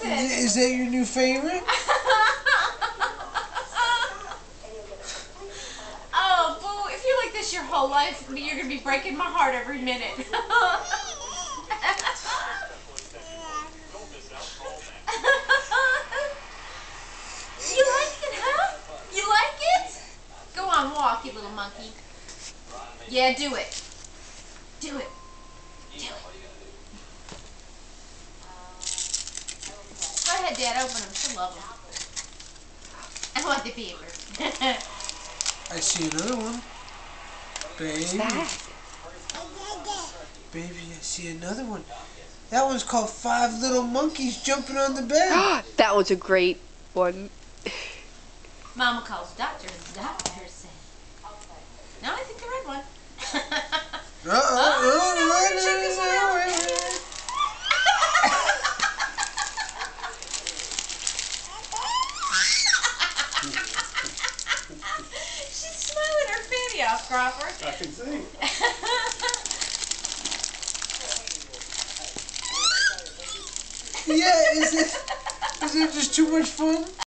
Is that your new favorite? Oh, Boo, if you're like this your whole life, you're going to be breaking my heart every minute. You like it, huh? You like it? Go on, walk, you little monkey. Yeah, do it. Do it. Do it. Go ahead, Dad, open them. She'll love them. I want the paper. I see another one. Baby. Baby, I see another one. That one's called 5 Little Monkeys Jumping on the Bed. That was a great one. Mama calls doctor, and the doctor said. No, I think the red one. She's smiling her fanny off, Crawford. I can see. Yeah, is it just too much fun?